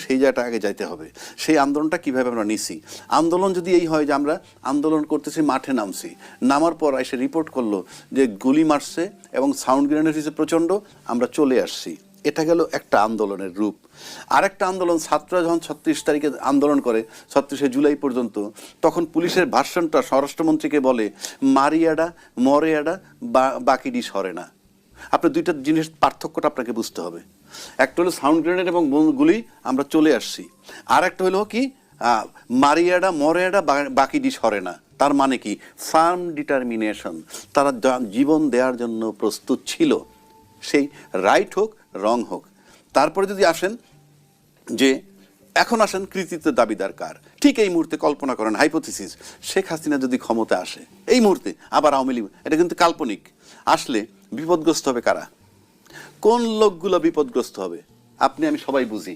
সেই জায়গাটা আগে যাইতে হবে। সেই আন্দোলনটা কিভাবে আমরা নিছি। আন্দোলন যদি এই হয় যে আমরা আন্দোলন করতেছি, মাঠে নামছি, নামার পর এসে রিপোর্ট করলো যে গুলি মারছে এবং সাউন্ড গ্রেনেড হয়েছে প্রচণ্ড, আমরা চলে আসছি, এটা গেল একটা আন্দোলনের রূপ। আরেকটা আন্দোলন, ছাত্ররা যখন ৩৬ তারিখে আন্দোলন করে ৩৬শে জুলাই পর্যন্ত, তখন পুলিশের ভার্সনটা স্বরাষ্ট্রমন্ত্রীকে বলে মারিয়াডা মরেয়াডা বাকি ডিস হরে না। আপনার দুইটা জিনিস পার্থক্যটা আপনাকে বুঝতে হবে। একটা হলো সাউন্ড গ্রেনেড এবং গুলি আমরা চলে আসছি, আর একটা হলো কি মারিয়াডা মরেয়াডা বাকি ডিস হরে না। তার মানে কি ফার্ম ডিটারমিনেশন, তারা জীবন দেওয়ার জন্য প্রস্তুত ছিল, সেই রাইট হোক রং হোক। তারপরে যদি আসেন যে এখন আসেন কৃতিত্বের দাবিদার কার, ঠিক এই মুহূর্তে কল্পনা করেন হাইপোথিসিস, শেখ হাসিনা যদি ক্ষমতা আসে এই মুহূর্তে, আবার আওয়ামী লীগ, এটা কিন্তু কাল্পনিক, আসলে বিপদগ্রস্ত হবে কারা, কোন লোকগুলো বিপদগ্রস্ত হবে আপনি আমি সবাই বুঝি।